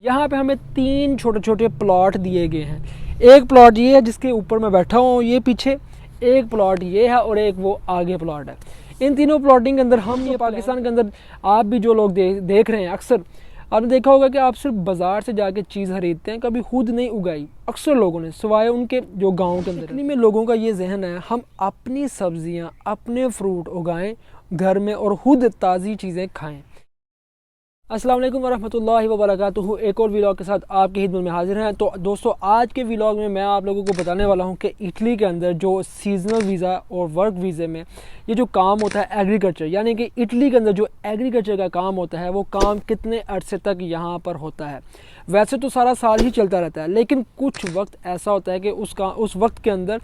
यहाँ पे हमें 3 छोटे छोटे प्लॉट दिए गए हैं। एक प्लॉट ये है जिसके ऊपर मैं बैठा हूँ, ये पीछे एक प्लॉट ये है और एक वो आगे प्लॉट है। इन तीनों प्लॉटिंग के अंदर हम ये पाकिस्तान के अंदर आप भी जो लोग देख रहे हैं, अक्सर आपने देखा होगा कि आप सिर्फ बाज़ार से जाके चीज़ खरीदते हैं, कभी खुद नहीं उगाई अक्सर लोगों ने, सिवाय उनके जो गांव के अंदर। इतनी में लोगों का ये जहन है हम अपनी सब्जियां, अपने फ्रूट उगाएं घर में और खुद ताज़ी चीज़ें खाएं। अस्सलाम वालेकुम वरहमतुल्लाहि वबरकातुहू। एक और व्लॉग के साथ आपकी खिदमत में हाजिर हैं। तो दोस्तों, आज के व्लॉग में मैं आप लोगों को बताने वाला हूं कि इटली के अंदर जो सीजनल वीज़ा और वर्क वीज़े में ये जो काम होता है एग्रीकल्चर, यानी कि इटली के अंदर जो एग्रीकल्चर का काम होता है वो काम कितने अरसे तक यहाँ पर होता है। वैसे तो सारा साल ही चलता रहता है, लेकिन कुछ वक्त ऐसा होता है कि उस वक्त के अंदर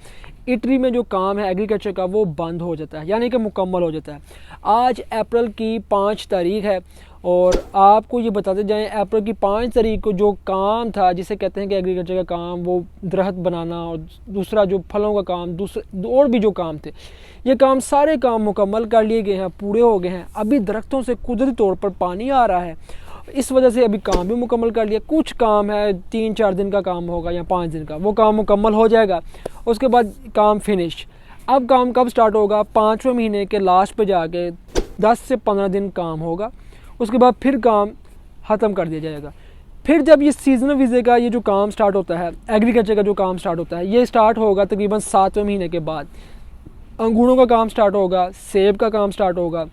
इटली में जो काम है एग्रीकल्चर का वो बंद हो जाता है, यानी कि मुकम्मल हो जाता है। आज अप्रैल की 5 तारीख है और आपको ये बताते जाएं, अप्रैल की 5 तारीख को जो काम था, जिसे कहते हैं कि एग्रीकल्चर का काम, वो दरख्त बनाना और दूसरा जो फलों का काम, दूसरे और भी जो काम थे, ये काम सारे काम मुकम्मल कर लिए गए हैं, पूरे हो गए हैं। अभी दरख्तों से कुदरती तौर पर पानी आ रहा है, इस वजह से अभी काम भी मुकम्मल कर लिया। कुछ काम है 3-4 दिन का काम होगा या 5 दिन का, वो काम मुकम्मल हो जाएगा, उसके बाद काम फिनिश। अब काम कब स्टार्ट होगा? 5वें महीने के लास्ट पे जाके 10 से 15 दिन काम होगा, उसके बाद फिर काम ख़त्म कर दिया जाएगा। फिर जब ये सीजनल वीज़े का ये जो काम स्टार्ट होता है, एग्रीकल्चर का जो काम स्टार्ट होता है, ये स्टार्ट होगा तकरीबन 7वें महीने के बाद। अंगूरों का काम स्टार्ट होगा, सेब का काम स्टार्ट होगा,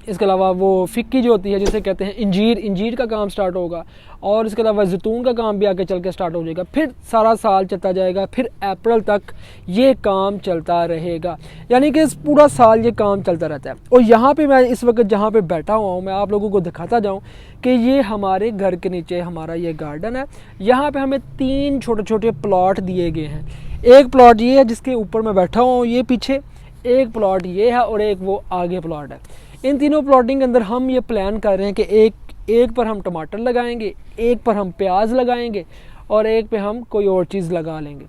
इसके अलावा वो फिक्की जो होती है जिसे कहते हैं इंजीर का काम स्टार्ट होगा, और इसके अलावा जैतून का काम भी आगे चल के स्टार्ट हो जाएगा। फिर सारा साल चलता जाएगा, फिर अप्रैल तक ये काम चलता रहेगा, यानी कि इस पूरा साल ये काम चलता रहता है। और यहाँ पे मैं इस वक्त जहाँ पे बैठा हुआ हूँ, मैं आप लोगों को दिखाता जाऊँ कि ये हमारे घर के नीचे हमारा ये गार्डन है। यहाँ पर हमें 3 छोटे छोटे प्लॉट दिए गए हैं। एक प्लॉट ये है जिसके ऊपर मैं बैठा हूँ, ये पीछे एक प्लॉट ये है और एक वो आगे प्लॉट है। इन तीनों प्लॉटिंग के अंदर हम ये प्लान कर रहे हैं कि एक पर हम टमाटर लगाएंगे, एक पर हम प्याज लगाएंगे और एक पे हम कोई और चीज़ लगा लेंगे।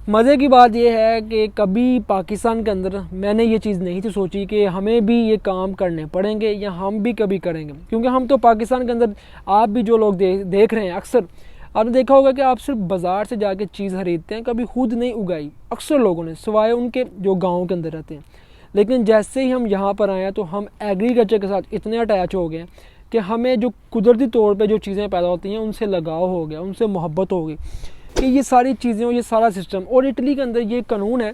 मज़े की बात यह है कि कभी पाकिस्तान के अंदर मैंने ये चीज़ नहीं थी सोची कि हमें भी ये काम करने पड़ेंगे या हम भी कभी करेंगे, क्योंकि हम तो पाकिस्तान के अंदर आप भी जो लोग देख रहे हैं, अक्सर आपने देखा होगा कि आप सिर्फ बाज़ार से जाके चीज़ खरीदते हैं, कभी खुद नहीं उगाई अक्सर लोगों ने, सिवाय उनके जो गाँव के अंदर रहते हैं। लेकिन जैसे ही हम यहाँ पर आए हैं तो हम एग्रीकल्चर के साथ इतने अटैच हो गए हैं कि हमें जो कुदरती तौर पे जो चीज़ें पैदा होती हैं उनसे लगाव हो गया, उनसे मोहब्बत हो गई कि ये सारी चीज़ें और ये सारा सिस्टम। और इटली के अंदर ये कानून है,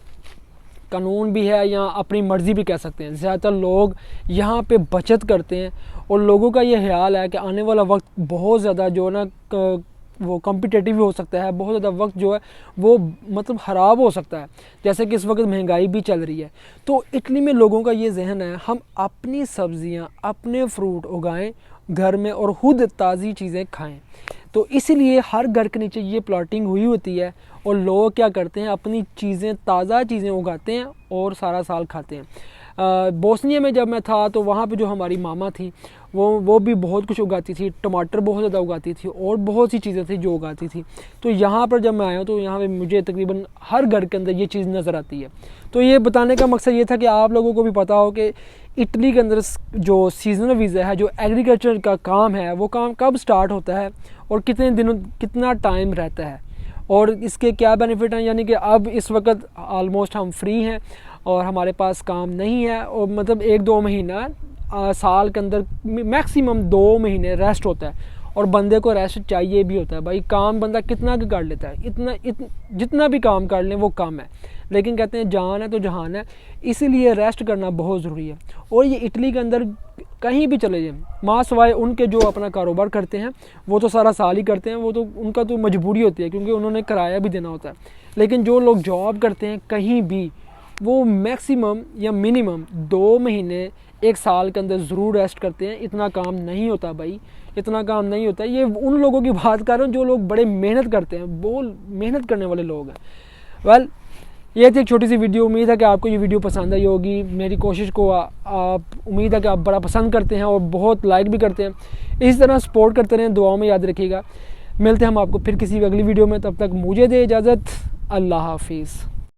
कानून भी है या अपनी मर्ज़ी भी कह सकते हैं। ज़्यादातर लोग यहाँ पे बचत करते हैं और लोगों का ये ख्याल है कि आने वाला वक्त बहुत ज़्यादा जो है ना वो कॉम्पिटिटिव भी हो सकता है, बहुत ज़्यादा वक्त जो है वो मतलब ख़राब हो सकता है, जैसे कि इस वक्त महंगाई भी चल रही है। तो इटली में लोगों का ये जहन है हम अपनी सब्जियां, अपने फ्रूट उगाएं घर में और ख़ुद ताज़ी चीज़ें खाएं। तो इसीलिए हर घर के नीचे ये प्लॉटिंग हुई होती है और लोग क्या करते हैं, अपनी चीज़ें, ताज़ा चीज़ें उगाते हैं और सारा साल खाते हैं। बोस्निया में जब मैं था तो वहाँ पे जो हमारी मामा थी वो भी बहुत कुछ उगाती थी, टमाटर बहुत ज़्यादा उगाती थी और बहुत सी चीज़ें थी जो उगाती थी। तो यहाँ पर जब मैं आया हूँ तो यहाँ पे मुझे तकरीबन हर घर के अंदर ये चीज़ नज़र आती है। तो ये बताने का मकसद ये था कि आप लोगों को भी पता हो कि इटली के अंदर जो सीजनल वीज़ा है, जो एग्रीकल्चर का काम है, वो काम कब स्टार्ट होता है और कितने दिनों, कितना टाइम रहता है और इसके क्या बेनिफिट हैं। यानी कि अब इस वक्त ऑलमोस्ट हम फ्री हैं और हमारे पास काम नहीं है, और मतलब 1-2 महीना साल के अंदर मैक्सिमम 2 महीने रेस्ट होता है, और बंदे को रेस्ट चाहिए भी होता है। भाई काम बंदा कितना भी कर लेता है, जितना भी काम कर लें वो कम है, लेकिन कहते हैं जान है तो जहान है, इसीलिए रेस्ट करना बहुत ज़रूरी है। और ये इटली के अंदर कहीं भी चले जाएं, माँ सवाए उनके जो अपना कारोबार करते हैं वो तो सारा साल ही करते हैं, वो तो उनका तो मजबूरी होती है क्योंकि उन्होंने किराया भी देना होता है। लेकिन जो लोग जॉब करते हैं कहीं भी, वो मैक्सिमम या मिनिमम 2 महीने 1 साल के अंदर ज़रूर रेस्ट करते हैं। इतना काम नहीं होता भाई, इतना काम नहीं होता। ये उन लोगों की बात कर रहा हूँ जो लोग बड़े मेहनत करते हैं, बहुत मेहनत करने वाले लोग हैं। वेल, ये थी एक छोटी सी वीडियो। उम्मीद है कि आपको ये वीडियो पसंद आई होगी। मेरी कोशिश को आप उम्मीद है कि आप बड़ा पसंद करते हैं और बहुत लाइक भी करते हैं। इसी तरह सपोर्ट करते रहें, दुआओं में याद रखिएगा। मिलते हैं हम आपको फिर किसी अगली वीडियो में, तब तक मुझे दे इजाज़त। अल्लाह हाफिज़।